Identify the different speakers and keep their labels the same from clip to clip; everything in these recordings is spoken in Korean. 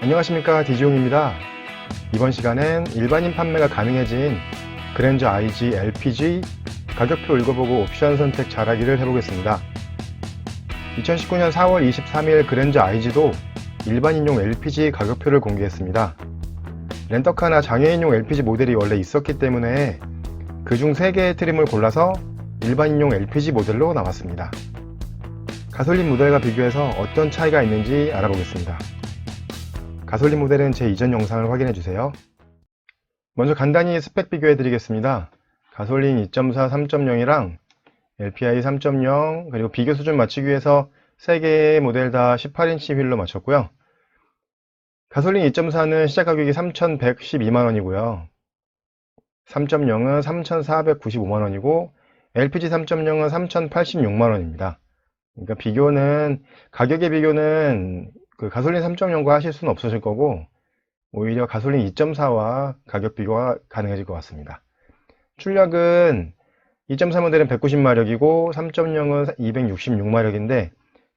Speaker 1: 안녕하십니까, 디지용입니다. 이번 시간엔 일반인 판매가 가능해진 그랜저 IG LPG 가격표 읽어보고 옵션 선택 잘하기를 해보겠습니다. 2019년 4월 23일 그랜저 IG도 일반인용 LPG 가격표를 공개했습니다. 렌터카나 장애인용 LPG 모델이 원래 있었기 때문에 그중 3개의 트림을 골라서 일반인용 LPG 모델로 나왔습니다. 가솔린 모델과 비교해서 어떤 차이가 있는지 알아보겠습니다. 가솔린 모델은 제 이전 영상을 확인해주세요. 먼저 간단히 스펙 비교해 드리겠습니다. 가솔린 2.4 3.0이랑 LPI 3.0 그리고 비교 수준 맞추기 위해서 3개의 모델 다 18인치 휠로 맞췄고요. 가솔린 2.4는 시작 가격이 3,112만원이고요. 3.0은 3,495만원이고 LPG 3.0은 3,086만원입니다. 그러니까 비교는, 가격의 비교는 그 가솔린 3.0과 하실 수는 없으실 거고, 오히려 가솔린 2.4와 가격 비교가 가능해질 것 같습니다. 출력은 2.4 모델은 190마력이고 3.0은 266마력인데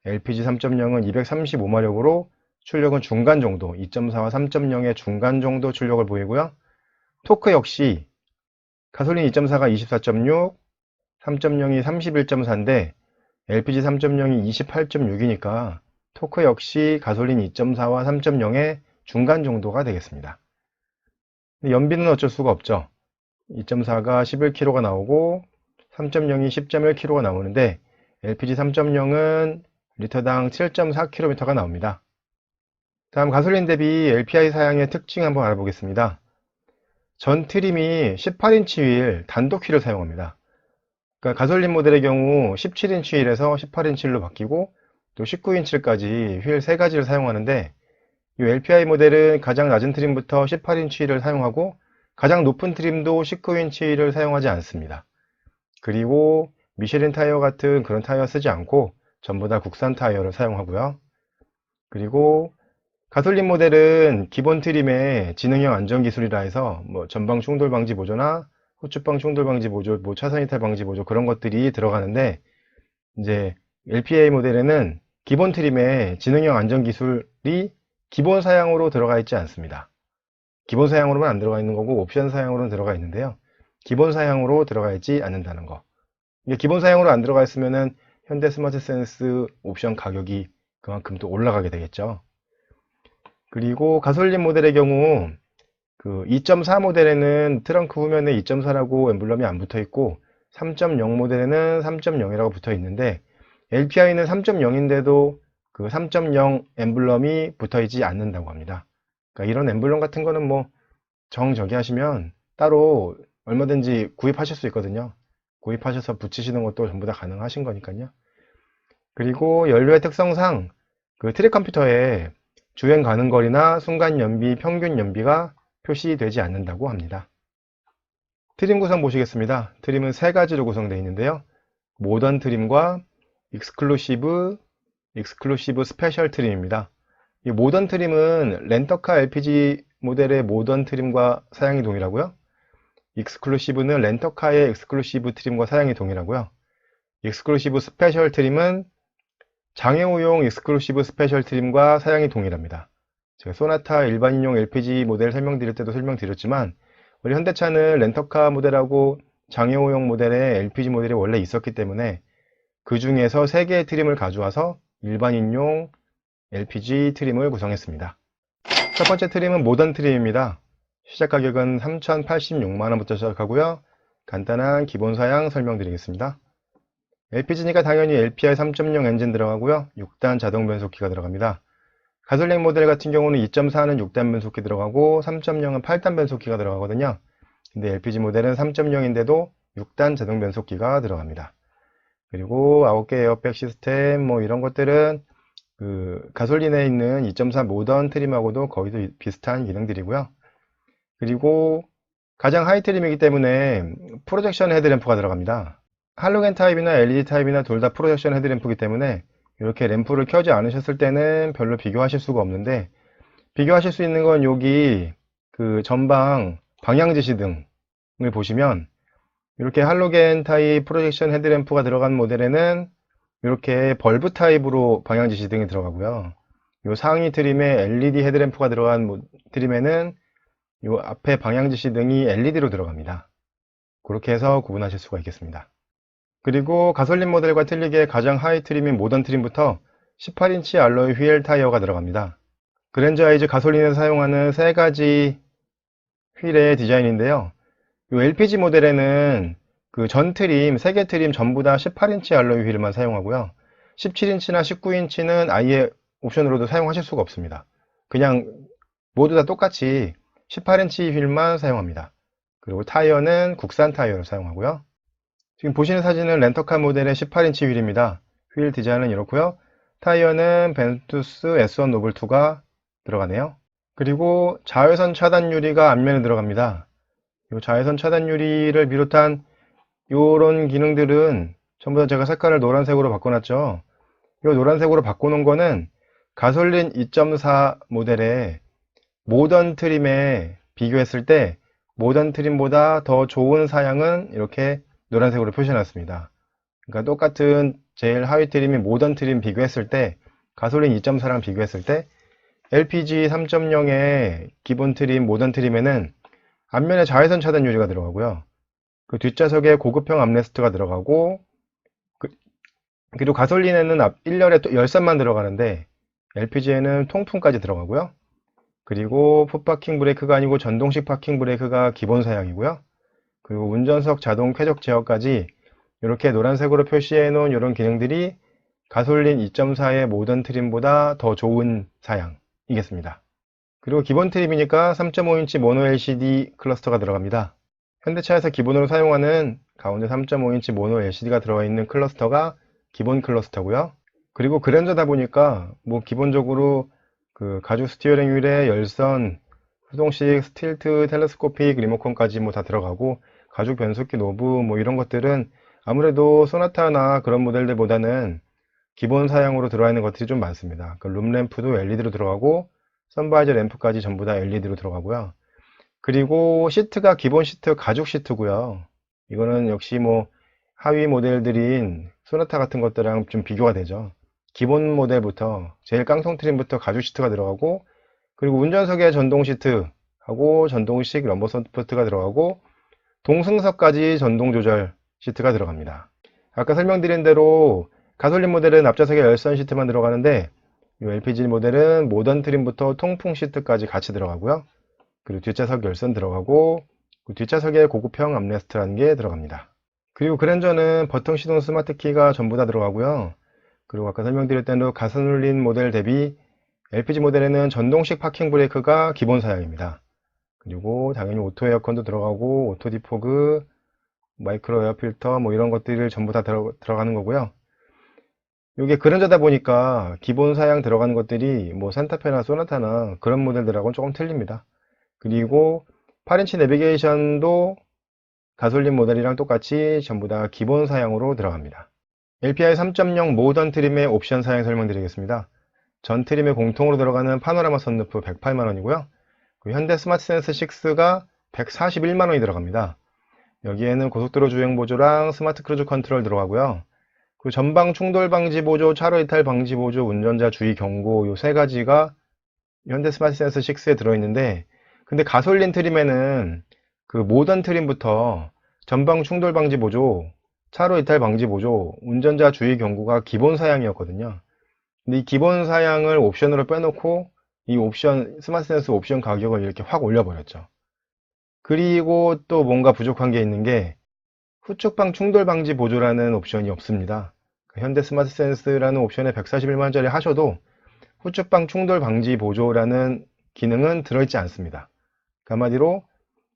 Speaker 1: LPG 3.0은 235마력으로 출력은 중간 정도, 2.4와 3.0의 중간 정도 출력을 보이고요. 토크 역시 가솔린 2.4가 24.6, 3.0이 31.4인데 LPG 3.0이 28.6이니까 토크 역시 가솔린 2.4와 3.0의 중간 정도가 되겠습니다. 연비는 어쩔 수가 없죠. 2.4가 11kg가 나오고 3.0이 10.1kg가 나오는데 LPG 3.0은 리터당 7.4km가 나옵니다. 다음 가솔린 대비 LPI 사양의 특징 한번 알아보겠습니다. 전 트림이 18인치 휠 단독 휠을 사용합니다. 그러니까 가솔린 모델의 경우 17인치 휠에서 18인치 휠로 바뀌고 또 19인치까지 휠 3가지를 사용하는데 이 LPI 모델은 가장 낮은 트림부터 18인치 휠을 사용하고 가장 높은 트림도 19인치 휠을 사용하지 않습니다. 그리고 미쉐린 타이어 같은 그런 타이어 쓰지 않고 전부 다 국산 타이어를 사용하고요. 그리고 가솔린 모델은 기본 트림에 지능형 안전기술이라 해서 전방 충돌 방지 보조나 후측방 충돌 방지 보조, 차선 이탈 방지 보조 그런 것들이 들어가는데 이제 LPI 모델에는 기본 트림에 지능형 안전기술이 기본 사양으로 들어가 있지 않습니다. 기본 사양으로만 안 들어가 있는 거고 옵션 사양으로는 들어가 있는데요. 기본 사양으로 들어가 있지 않는다는 거. 이게 기본 사양으로 안 들어가 있으면은 현대 스마트 센스 옵션 가격이 그만큼 또 올라가게 되겠죠. 그리고 가솔린 모델의 경우 그 2.4 모델에는 트렁크 후면에 2.4라고 엠블럼이 안 붙어 있고 3.0 모델에는 3.0이라고 붙어 있는데 LPI는 3.0인데도 그 3.0 엠블럼이 붙어 있지 않는다고 합니다. 그러니까 이런 엠블럼 같은 거는 정저기 하시면 따로 얼마든지 구입하실 수 있거든요. 구입하셔서 붙이시는 것도 전부 다 가능하신 거니까요. 그리고 연료의 특성상 그 트랙 컴퓨터에 주행 가능 거리나 순간 연비, 평균 연비가 표시되지 않는다고 합니다. 트림 구성 보시겠습니다. 트림은 3가지로 구성되어 있는데요. 모던 트림과 익스클루시브 스페셜 트림입니다. 이 모던 트림은 렌터카 LPG 모델의 모던 트림과 사양이 동일하고요. 익스클루시브는 렌터카의 익스클루시브 트림과 사양이 동일하고요. 익스클루시브 스페셜 트림은 장애우용 익스클루시브 스페셜 트림과 사양이 동일합니다. 제가 소나타 일반인용 LPG 모델 설명드릴 때도 설명드렸지만 우리 현대차는 렌터카 모델하고 장애우용 모델의 LPG 모델이 원래 있었기 때문에 그 중에서 3개의 트림을 가져와서 일반인용 LPG 트림을 구성했습니다. 첫 번째 트림은 모던 트림입니다. 시작 가격은 3,086만원부터 시작하고요. 간단한 기본 사양 설명드리겠습니다. LPG니까 당연히 LPI 3.0 엔진 들어가고요. 6단 자동 변속기가 들어갑니다. 가솔린 모델 같은 경우는 2.4는 6단 변속기 들어가고 3.0은 8단 변속기가 들어가거든요. 근데 LPG 모델은 3.0인데도 6단 자동 변속기가 들어갑니다. 그리고 9개 에어백 시스템 이런 것들은 그 가솔린에 있는 2.4 모던 트림하고도 거의 비슷한 기능들이고요. 그리고 가장 하이 트림이기 때문에 프로젝션 헤드램프가 들어갑니다. 할로겐 타입이나 LED 타입이나 둘 다 프로젝션 헤드램프이기 때문에 이렇게 램프를 켜지 않으셨을 때는 별로 비교하실 수가 없는데 비교하실 수 있는 건 여기 그 전방 방향 지시등을 보시면 이렇게 할로겐 타입 프로젝션 헤드램프가 들어간 모델에는 이렇게 벌브 타입으로 방향 지시등이 들어가고요. 요 상위 트림에 LED 헤드램프가 들어간 트림에는 요 앞에 방향지시 등이 LED로 들어갑니다. 그렇게 해서 구분하실 수가 있겠습니다. 그리고 가솔린 모델과 틀리게 가장 하위 트림인 모던 트림부터 18인치 알로이 휠 타이어가 들어갑니다. 그랜저 아이즈 가솔린에서 사용하는 세 가지 휠의 디자인인데요. 요 LPG 모델에는 그 전 트림, 세 개 트림 전부 다 18인치 알로이 휠만 사용하고요. 17인치나 19인치는 아예 옵션으로도 사용하실 수가 없습니다. 그냥 모두 다 똑같이 18인치 휠만 사용합니다. 그리고 타이어는 국산 타이어를 사용하고요. 지금 보시는 사진은 렌터카 모델의 18인치 휠입니다. 휠 디자인은 이렇고요. 타이어는 벤투스 S1 노블2가 들어가네요. 그리고 자외선 차단 유리가 앞면에 들어갑니다. 이 자외선 차단 유리를 비롯한 이런 기능들은 전부 다 제가 색깔을 노란색으로 바꿔놨죠. 이 노란색으로 바꿔놓은 거는 가솔린 2.4 모델의 모던 트림에 비교했을 때 모던 트림보다 더 좋은 사양은 이렇게 노란색으로 표시해놨습니다. 그러니까 똑같은 제일 하위 트림인 모던 트림 비교했을 때 가솔린 2.4랑 비교했을 때 LPG 3.0의 기본 트림, 모던 트림에는 앞면에 자외선 차단 유리가 들어가고요. 그 뒷좌석에 고급형 암레스트가 들어가고 그리고 가솔린에는 앞 1열에 열선만 들어가는데 LPG에는 통풍까지 들어가고요. 그리고 풋파킹 브레이크가 아니고 전동식 파킹 브레이크가 기본 사양이고요. 그리고 운전석 자동 쾌적 제어까지 이렇게 노란색으로 표시해 놓은 이런 기능들이 가솔린 2.4의 모던 트림보다 더 좋은 사양이겠습니다. 그리고 기본 트림이니까 3.5인치 모노 LCD 클러스터가 들어갑니다. 현대차에서 기본으로 사용하는 가운데 3.5인치 모노 LCD가 들어가 있는 클러스터가 기본 클러스터고요. 그리고 그랜저다 보니까 뭐 기본적으로 그 가죽 스티어링 휠에 열선, 수동식 스틸트 텔레스코픽 리모컨까지 뭐 다 들어가고 가죽 변속기 노브 뭐 이런 것들은 아무래도 소나타나 그런 모델들보다는 기본 사양으로 들어가 있는 것들이 좀 많습니다. 그 룸램프도 LED로 들어가고 선바이저 램프까지 전부 다 LED로 들어가고요. 그리고 시트가 기본 시트 가죽 시트고요. 이거는 역시 뭐 하위 모델들인 소나타 같은 것들랑 좀 비교가 되죠. 기본 모델부터 제일 깡통 트림부터 가죽 시트가 들어가고 그리고 운전석에 전동 시트하고 전동식 럼버 서포트가 들어가고 동승석까지 전동 조절 시트가 들어갑니다. 아까 설명드린 대로 가솔린 모델은 앞좌석에 열선 시트만 들어가는데 이 LPG 모델은 모던 트림부터 통풍 시트까지 같이 들어가고요. 그리고 뒷좌석 열선 들어가고 그 뒷좌석에 고급형 암레스트라는 게 들어갑니다. 그리고 그랜저는 버튼 시동 스마트 키가 전부 다 들어가고요. 그리고 아까 설명드렸던 대로 가솔린 모델 대비 LPG 모델에는 전동식 파킹 브레이크가 기본 사양입니다. 그리고 당연히 오토 에어컨도 들어가고 오토 디포그, 마이크로 에어 필터 뭐 이런 것들을 전부 다 들어가는 거고요. 이게 그랜저다 보니까 기본 사양 들어가는 것들이 뭐 산타페나 소나타나 그런 모델들하고는 조금 틀립니다. 그리고 8인치 내비게이션도 가솔린 모델이랑 똑같이 전부 다 기본 사양으로 들어갑니다. LPI 3.0 모던 트림의 옵션 사양 설명드리겠습니다. 전 트림에 공통으로 들어가는 파노라마 선루프 108만원이고요. 현대 스마트 센스 6가 141만원이 들어갑니다. 여기에는 고속도로 주행 보조랑 스마트 크루즈 컨트롤 들어가고요. 그 전방 충돌 방지 보조, 차로 이탈 방지 보조, 운전자 주의 경고 요 세 가지가 현대 스마트 센스 6에 들어있는데 근데 가솔린 트림에는 그 모던 트림부터 전방 충돌 방지 보조, 차로 이탈 방지 보조, 운전자 주의 경고가 기본 사양이었거든요. 근데 이 기본 사양을 옵션으로 빼놓고 이 옵션, 스마트 센스 옵션 가격을 이렇게 확 올려버렸죠. 그리고 또 뭔가 부족한 게 있는 게 후측방 충돌 방지 보조라는 옵션이 없습니다. 현대 스마트 센스라는 옵션에 141만원짜리 하셔도 후측방 충돌 방지 보조라는 기능은 들어있지 않습니다. 한마디로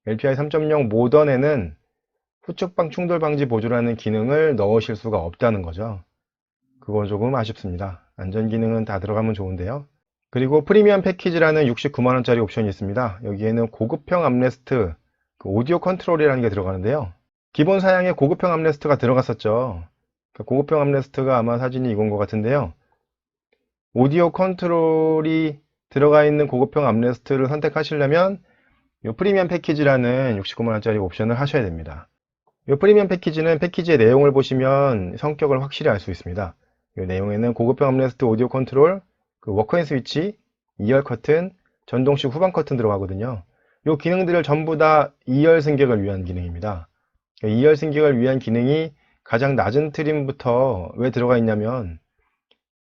Speaker 1: LPI 3.0 모던에는 후측방 충돌 방지 보조라는 기능을 넣으실 수가 없다는 거죠. 그건 조금 아쉽습니다. 안전 기능은 다 들어가면 좋은데요. 그리고 프리미엄 패키지라는 69만원짜리 옵션이 있습니다. 여기에는 고급형 암레스트, 오디오 컨트롤이라는 게 들어가는데요. 기본 사양에 고급형 암레스트가 들어갔었죠. 고급형 암레스트가 아마 사진이 이건 것 같은데요. 오디오 컨트롤이 들어가 있는 고급형 암레스트를 선택하시려면 이 프리미엄 패키지라는 69만원짜리 옵션을 하셔야 됩니다. 이 프리미엄 패키지는 패키지의 내용을 보시면 성격을 확실히 알 수 있습니다. 이 내용에는 고급형 암레스트 오디오 컨트롤, 그 워크인 스위치, 2열 커튼, 전동식 후방 커튼 들어가거든요. 이 기능들을 전부 다 2열 승객을 위한 기능입니다. 2열 승객을 위한 기능이 가장 낮은 트림부터 왜 들어가 있냐면,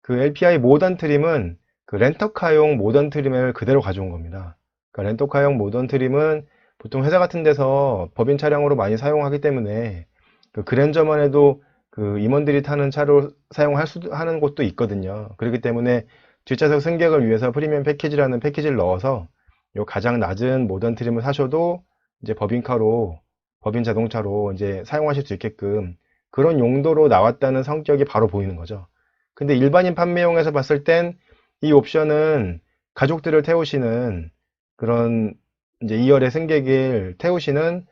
Speaker 1: 그 LPI 모던 트림은 그 렌터카용 모던 트림을 그대로 가져온 겁니다. 그러니까 렌터카용 모던 트림은 보통 회사 같은 데서 법인 차량으로 많이 사용하기 때문에 그 그랜저만 해도 그 임원들이 타는 차로 하는 곳도 있거든요. 그렇기 때문에 뒷좌석 승객을 위해서 프리미엄 패키지라는 패키지를 넣어서 요 가장 낮은 모던 트림을 사셔도 이제 법인카로, 법인 자동차로 이제 사용하실 수 있게끔 그런 용도로 나왔다는 성격이 바로 보이는 거죠. 근데 일반인 판매용에서 봤을 땐 이 옵션은 가족들을 태우시는 그런 이제 2열의 승객을 태우시는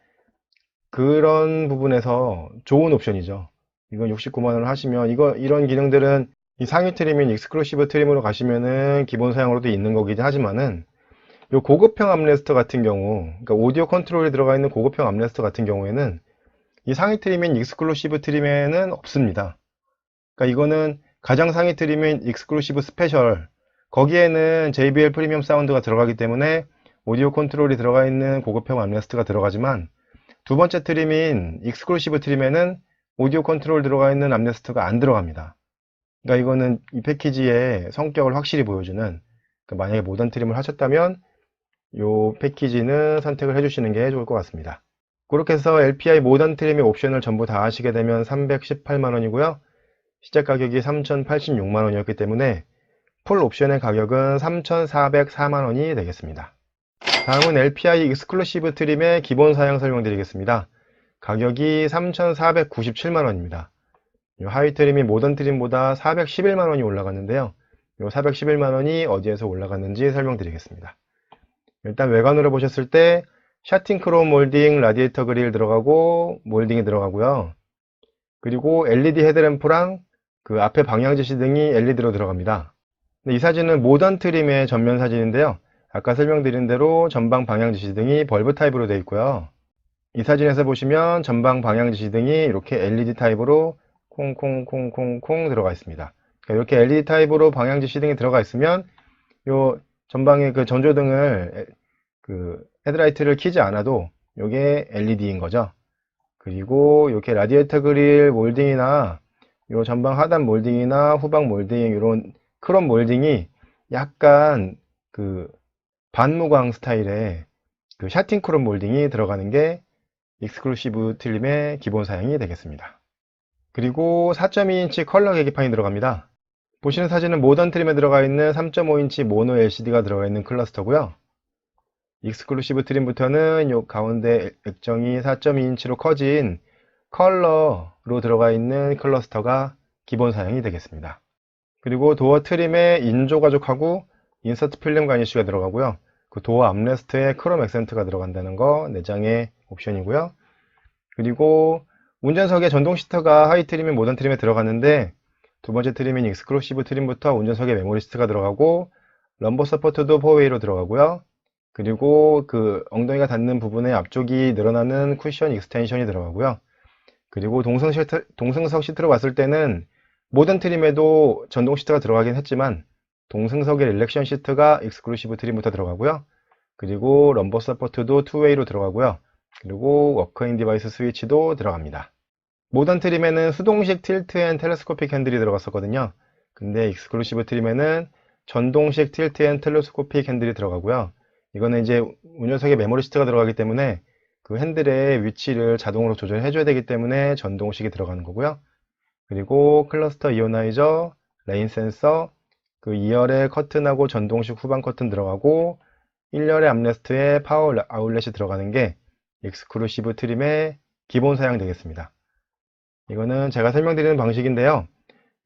Speaker 1: 그런 부분에서 좋은 옵션이죠. 이건 69만 원을 하시면 이런 기능들은 이 상위 트림인 익스클루시브 트림으로 가시면은 기본 사양으로도 있는 거긴 하지만은 요 고급형 암레스터 같은 경우, 그러니까 오디오 컨트롤이 들어가 있는 고급형 암레스터 같은 경우에는 이 상위 트림인 익스클루시브 트림에는 없습니다. 그러니까 이거는 가장 상위 트림인 익스클루시브 스페셜, 거기에는 JBL 프리미엄 사운드가 들어가기 때문에 오디오 컨트롤이 들어가 있는 고급형 암레스트가 들어가지만 두 번째 트림인 익스클루시브 트림에는 오디오 컨트롤 들어가 있는 암레스트가 안 들어갑니다. 그러니까 이거는 이 패키지의 성격을 확실히 보여주는, 그러니까 만약에 모던 트림을 하셨다면 이 패키지는 선택을 해주시는 게 좋을 것 같습니다. 그렇게 해서 LPI 모던 트림의 옵션을 전부 다 하시게 되면 318만 원이고요. 시작 가격이 3,086만 원이었기 때문에 풀 옵션의 가격은 3,404만 원이 되겠습니다. 다음은 LPI 익스클루시브 트림의 기본 사양 설명드리겠습니다. 가격이 3,497만 원입니다. 하위 트림이 모던 트림보다 411만 원이 올라갔는데요. 이 411만 원이 어디에서 올라갔는지 설명드리겠습니다. 일단 외관으로 보셨을 때 샤틴 크롬 몰딩 라디에이터 그릴 들어가고 몰딩이 들어가고요. 그리고 LED 헤드램프랑 그 앞에 방향 지시등이 LED로 들어갑니다. 이 사진은 모던 트림의 전면 사진인데요. 아까 설명드린 대로 전방 방향 지시등이 벌브 타입으로 되어 있고요. 이 사진에서 보시면 전방 방향 지시등이 이렇게 LED 타입으로 콩콩콩콩콩 들어가 있습니다. 이렇게 LED 타입으로 방향 지시등이 들어가 있으면 요 전방에 그 전조등을 그 헤드라이트를 켜지 않아도 이게 LED인 거죠. 그리고 이렇게 라디에이터 그릴 몰딩이나 요 전방 하단 몰딩이나 후방 몰딩 이런 크롬 몰딩이 약간 그 반무광 스타일의 그 샤틴 크롬 몰딩이 들어가는 게 익스클루시브 트림의 기본 사양이 되겠습니다. 그리고 4.2인치 컬러 계기판이 들어갑니다. 보시는 사진은 모던 트림에 들어가 있는 3.5인치 모노 LCD가 들어가 있는 클러스터고요. 익스클루시브 트림부터는 요 가운데 액정이 4.2인치로 커진 컬러로 들어가 있는 클러스터가 기본 사양이 되겠습니다. 그리고 도어 트림에 인조 가죽하고 인서트 필름 가니쉬가 들어가고요. 그 도어 암레스트에 크롬 액센트가 들어간다는 거 내장의 옵션이고요. 그리고 운전석에 전동 시트가 하위 트림인 모던 트림에 들어갔는데 두 번째 트림인 익스클루시브 트림부터 운전석에 메모리 시트가 들어가고 럼버 서포트도 4웨이로 들어가고요. 그리고 그 엉덩이가 닿는 부분에 앞쪽이 늘어나는 쿠션 익스텐션이 들어가고요. 그리고 동승석 시트로 봤을 때는 모던 트림에도 전동 시트가 들어가긴 했지만 동승석의 릴렉션 시트가 익스클루시브 트림부터 들어가고요. 그리고 럼버 서포트도 2웨이로 들어가고요. 그리고 워크인 디바이스 스위치도 들어갑니다. 모던 트림에는 수동식 틸트 앤 텔레스코픽 핸들이 들어갔었거든요. 근데 익스클루시브 트림에는 전동식 틸트 앤 텔레스코픽 핸들이 들어가고요. 이거는 이제 운전석에 메모리 시트가 들어가기 때문에 그 핸들의 위치를 자동으로 조절해 줘야 되기 때문에 전동식이 들어가는 거고요. 그리고 클러스터 이오나이저, 레인 센서, 그 2열에 커튼하고 전동식 후방 커튼 들어가고 1열의 암레스트에 파워 아울렛이 들어가는 게 익스클루시브 트림의 기본 사양 되겠습니다. 이거는 제가 설명드리는 방식인데요.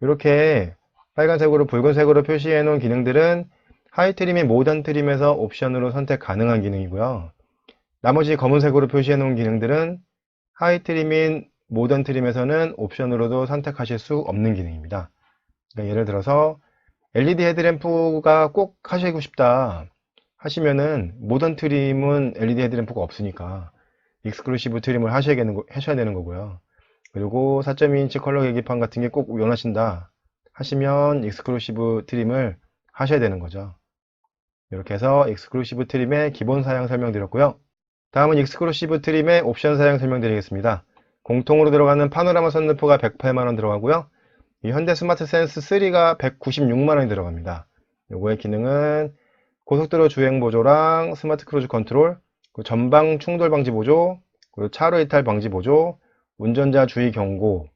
Speaker 1: 이렇게 빨간색으로 붉은색으로 표시해 놓은 기능들은 하이 트림이 모던 트림에서 옵션으로 선택 가능한 기능이고요. 나머지 검은색으로 표시해 놓은 기능들은 하이 트림인 모던 트림에서는 옵션으로도 선택하실 수 없는 기능입니다. 그러니까 예를 들어서 LED 헤드램프가 꼭 하시고 싶다 하시면은 모던 트림은 LED 헤드램프가 없으니까 익스클루시브 트림을 하셔야 되는 거고요. 그리고 4.2인치 컬러 계기판 같은 게 꼭 원하신다 하시면 익스클루시브 트림을 하셔야 되는 거죠. 이렇게 해서 익스클루시브 트림의 기본 사양 설명드렸고요. 다음은 익스클루시브 트림의 옵션 사양 설명드리겠습니다. 공통으로 들어가는 파노라마 선루프가 108만원 들어가고요. 이 현대 스마트 센스 3가 196만원이 들어갑니다. 요거의 기능은 고속도로 주행 보조랑 스마트 크루즈 컨트롤, 전방 충돌 방지 보조, 그리고 차로 이탈 방지 보조, 운전자 주의 경고.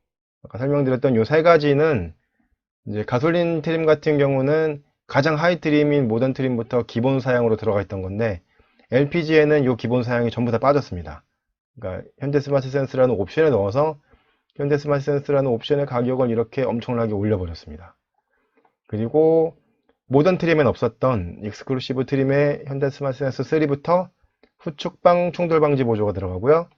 Speaker 1: 아까 설명드렸던 요 세 가지는 이제 가솔린 트림 같은 경우는 가장 하이 트림인 모던 트림부터 기본 사양으로 들어가 있던 건데, LPG에는 요 기본 사양이 전부 다 빠졌습니다. 그러니까 현대 스마트 센스라는 옵션에 넣어서 현대 스마트 센스라는 옵션의 가격을 이렇게 엄청나게 올려버렸습니다. 그리고 모던 트림엔 없었던 익스클루시브 트림의 현대 스마트 센스 3부터 후측방 충돌 방지 보조가 들어가고요.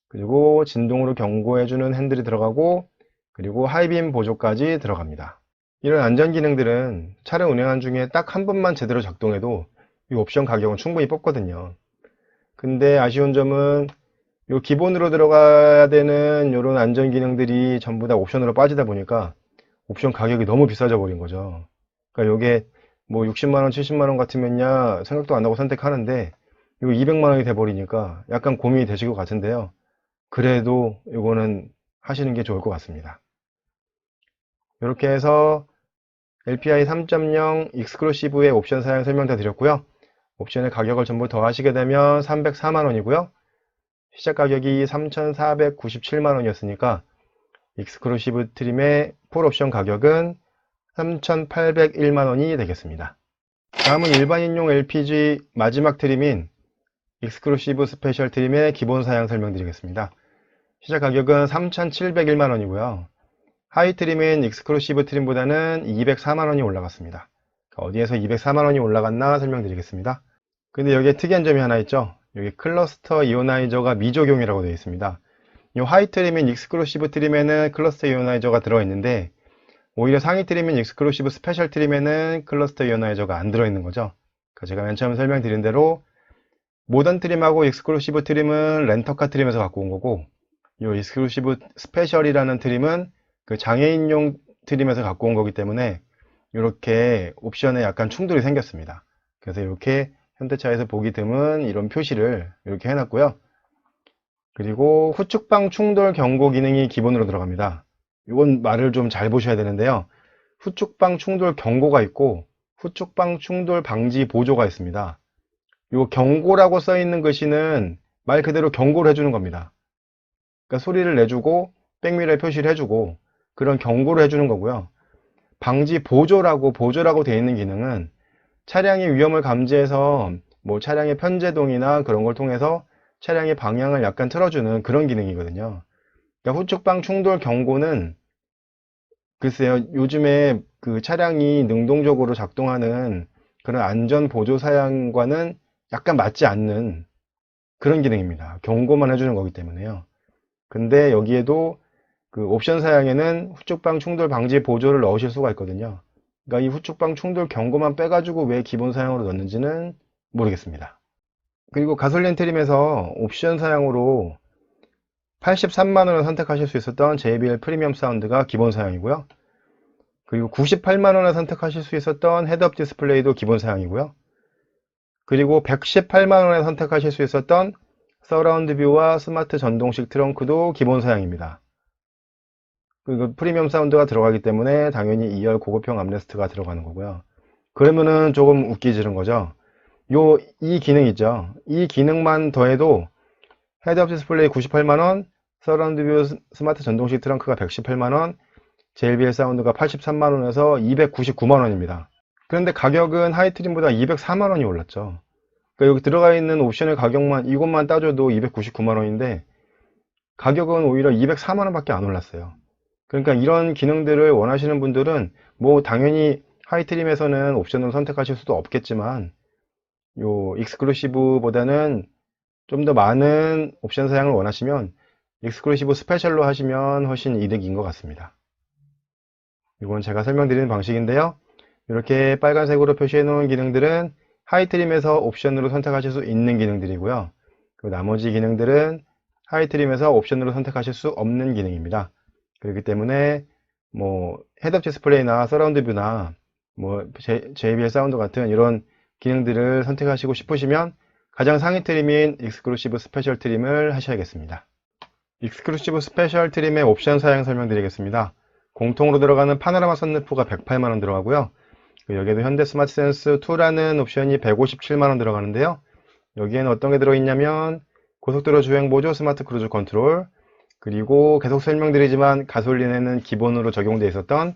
Speaker 1: 그리고 진동으로 경고해주는 핸들이 들어가고, 그리고 하이빔 보조까지 들어갑니다. 이런 안전 기능들은 차를 운행한 중에 딱 한 번만 제대로 작동해도 이 옵션 가격은 충분히 뽑거든요. 근데 아쉬운 점은 요 기본으로 들어가야 되는 이런 안전 기능들이 전부 다 옵션으로 빠지다 보니까 옵션 가격이 너무 비싸져 버린 거죠. 그러니까 요게 뭐 60만원, 70만원 같으면야 생각도 안 하고 선택하는데 이거 200만원이 돼 버리니까 약간 고민이 되실 것 같은데요. 그래도 이거는 하시는 게 좋을 것 같습니다. 이렇게 해서 LPI 3.0 익스클루시브의 옵션 사양 설명 다 드렸고요. 옵션의 가격을 전부 더하시게 되면 304만원이고요. 시작 가격이 3,497만원이었으니까 익스클루시브 트림의 풀 옵션 가격은 3,801만원이 되겠습니다. 다음은 일반인용 LPG 마지막 트림인 익스클루시브 스페셜 트림의 기본 사양 설명드리겠습니다. 시작 가격은 3,701만원이고요. 하이 트림인 익스클루시브 트림보다는 204만원이 올라갔습니다. 어디에서 204만원이 올라갔나 설명드리겠습니다. 근데 여기에 특이한 점이 하나 있죠. 여기 클러스터 이오나이저가 미적용이라고 되어 있습니다. 이 하이 트림인 익스클루시브 트림에는 클러스터 이오나이저가 들어있는데 오히려 상위 트림인 익스클루시브 스페셜 트림에는 클러스터 이오나이저가 안 들어있는 거죠. 그러니까 제가 맨 처음 설명드린 대로 모던 트림하고 익스클루시브 트림은 렌터카 트림에서 갖고 온 거고, 이 익스클루시브 스페셜이라는 트림은 그 장애인용 트림에서 갖고 온 거기 때문에 이렇게 옵션에 약간 충돌이 생겼습니다. 그래서 이렇게 현대차에서 보기 드문 이런 표시를 이렇게 해놨고요. 그리고 후측방 충돌 경고 기능이 기본으로 들어갑니다. 이건 말을 좀 잘 보셔야 되는데요. 후측방 충돌 경고가 있고 후측방 충돌 방지 보조가 있습니다. 이 경고라고 써 있는 글씨는 말 그대로 경고를 해주는 겁니다. 그러니까 소리를 내주고 백미러에 표시를 해주고 그런 경고를 해주는 거고요. 방지 보조라고 되어 있는 기능은 차량의 위험을 감지해서 뭐 차량의 편제동이나 그런 걸 통해서 차량의 방향을 약간 틀어주는 그런 기능이거든요. 그러니까 후측방 충돌 경고는 글쎄요, 요즘에 그 차량이 능동적으로 작동하는 그런 안전 보조 사양과는 약간 맞지 않는 그런 기능입니다. 경고만 해주는 거기 때문에요. 근데 여기에도 그 옵션 사양에는 후측방 충돌 방지 보조를 넣으실 수가 있거든요. 그러니까 이 후측방 충돌 경고만 빼가지고 왜 기본 사양으로 넣는지는 모르겠습니다. 그리고 가솔린 트림에서 옵션 사양으로 83만원을 선택하실 수 있었던 JBL 프리미엄 사운드가 기본 사양이고요. 그리고 98만원을 선택하실 수 있었던 헤드업 디스플레이도 기본 사양이고요. 그리고 118만원에 선택하실 수 있었던 서라운드 뷰와 스마트 전동식 트렁크도 기본 사양입니다. 그리고 프리미엄 사운드가 들어가기 때문에 당연히 2열 고급형 암레스트가 들어가는 거고요. 그러면은 조금 웃기지는 거죠. 이 기능 있죠. 이 기능만 더해도 헤드업 디스플레이 98만원, 서라운드 뷰 스마트 전동식 트렁크가 118만원, JBL 사운드가 83만원에서 299만원입니다. 그런데 가격은 하이트림보다 204만원이 올랐죠. 그러니까 여기 들어가 있는 옵션의 가격만 이것만 따져도 299만원인데 가격은 오히려 204만원 밖에 안 올랐어요. 그러니까 이런 기능들을 원하시는 분들은 뭐 당연히 하이트림에서는 옵션을 선택하실 수도 없겠지만 요 익스클루시브보다는 좀 더 많은 옵션 사양을 원하시면 익스클루시브 스페셜로 하시면 훨씬 이득인 것 같습니다. 이건 제가 설명드리는 방식인데요. 이렇게 빨간색으로 표시해 놓은 기능들은 하이트림에서 옵션으로 선택하실 수 있는 기능들이고요. 그리고 나머지 기능들은 하이트림에서 옵션으로 선택하실 수 없는 기능입니다. 그렇기 때문에 뭐 헤드업 디스플레이나 서라운드 뷰나 뭐 JBL 사운드 같은 이런 기능들을 선택하시고 싶으시면 가장 상위 트림인 익스클루시브 스페셜 트림을 하셔야겠습니다. 익스클루시브 스페셜 트림의 옵션 사양 설명드리겠습니다. 공통으로 들어가는 파노라마 선루프가 108만원 들어가고요. 여기에도 현대 스마트 센스 2라는 옵션이 157만원 들어가는데요. 여기에는 어떤 게 들어있냐면 고속도로 주행 보조, 스마트 크루즈 컨트롤, 그리고 계속 설명드리지만 가솔린에는 기본으로 적용되어 있었던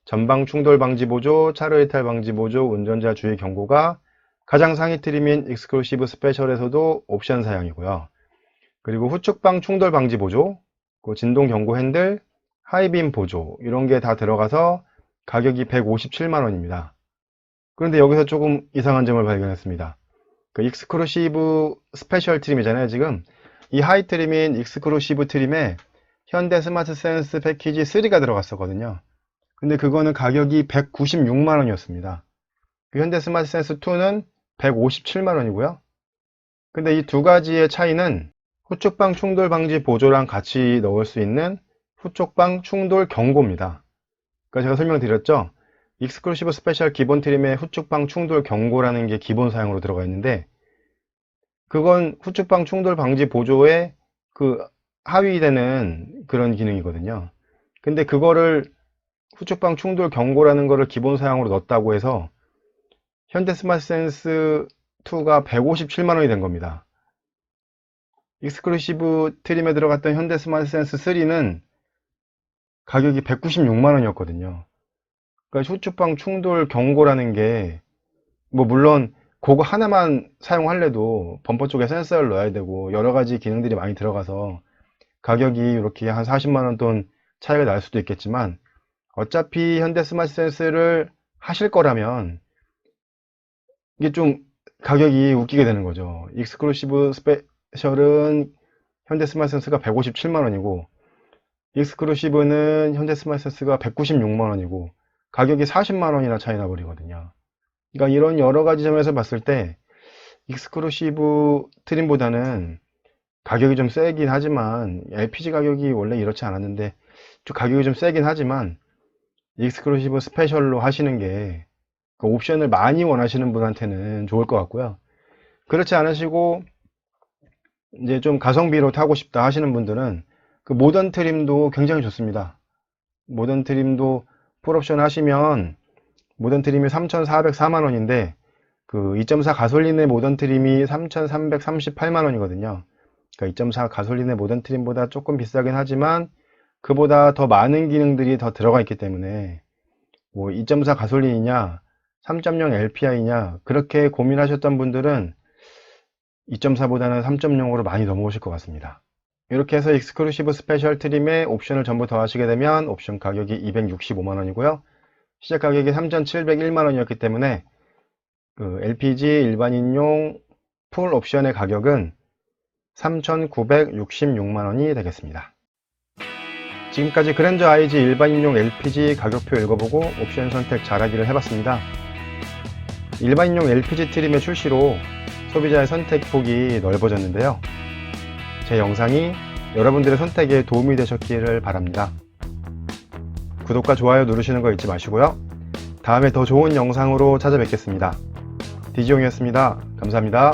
Speaker 1: 전방 충돌 방지 보조, 차로 이탈 방지 보조, 운전자 주의 경고가 가장 상위 트림인 익스클루시브 스페셜에서도 옵션 사양이고요. 그리고 후측방 충돌 방지 보조, 진동 경고 핸들, 하이빔 보조 이런 게 다 들어가서 가격이 157만원입니다. 그런데 여기서 조금 이상한 점을 발견했습니다. 그 익스클루시브 스페셜 트림이잖아요. 지금 이 하이 트림인 익스클루시브 트림에 현대 스마트 센스 패키지 3가 들어갔었거든요. 근데 그거는 가격이 196만원이었습니다. 그 현대 스마트 센스 2는 157만원이고요. 근데 이 두 가지의 차이는 후측방 충돌 방지 보조랑 같이 넣을 수 있는 후측방 충돌 경고입니다. 그러니까 제가 설명드렸죠. 익스클루시브 스페셜 기본 트림에 후측방 충돌 경고라는 게 기본 사양으로 들어가 있는데 그건 후측방 충돌 방지 보조에 그 하위되는 그런 기능이거든요. 근데 그거를 후측방 충돌 경고라는 거를 기본 사양으로 넣었다고 해서 현대 스마트 센스 2가 157만원이 된 겁니다. 익스클루시브 트림에 들어갔던 현대 스마트 센스 3는 가격이 196만원이었거든요. 그러니까 후측방 충돌 경고라는 게 뭐 물론 그거 하나만 사용할래도 범퍼 쪽에 센서를 넣어야 되고 여러 가지 기능들이 많이 들어가서 가격이 이렇게 한 40만원 돈 차이가 날 수도 있겠지만 어차피 현대 스마트 센스를 하실 거라면 이게 좀 가격이 웃기게 되는 거죠. 익스클루시브 스페셜은 현대 스마트 센스가 157만원이고 익스클루시브는 현대 스마트 센스가 196만원이고 가격이 40만원이나 차이 나버리거든요. 그러니까 이런 여러 가지 점에서 봤을 때 익스클루시브 트림보다는 가격이 좀 세긴 하지만 LPG 가격이 원래 이렇지 않았는데 좀 가격이 좀 세긴 하지만 익스클루시브 스페셜로 하시는 게 그 옵션을 많이 원하시는 분한테는 좋을 것 같고요. 그렇지 않으시고 이제 좀 가성비로 타고 싶다 하시는 분들은 그 모던 트림도 굉장히 좋습니다. 모던 트림도 풀옵션 하시면 모던 트림이 3,404만원인데 그 2.4 가솔린의 모던 트림이 3,338만원이거든요. 그러니까 2.4 가솔린의 모던 트림보다 조금 비싸긴 하지만 그보다 더 많은 기능들이 더 들어가 있기 때문에 뭐 2.4 가솔린이냐 3.0 LPI냐 그렇게 고민하셨던 분들은 2.4보다는 3.0으로 많이 넘어오실 것 같습니다. 이렇게 해서 익스클루시브 스페셜 트림에 옵션을 전부 더하시게 되면 옵션 가격이 265만원이고요. 시작 가격이 3,701만원이었기 때문에 그 LPG 일반인용 풀 옵션의 가격은 3,966만원이 되겠습니다. 지금까지 그랜저 IG 일반인용 LPG 가격표 읽어보고 옵션 선택 잘하기를 해봤습니다. 일반인용 LPG 트림의 출시로 소비자의 선택폭이 넓어졌는데요. 제 영상이 여러분들의 선택에 도움이 되셨기를 바랍니다. 구독과 좋아요 누르시는 거 잊지 마시고요. 다음에 더 좋은 영상으로 찾아뵙겠습니다. 디지용이었습니다. 감사합니다.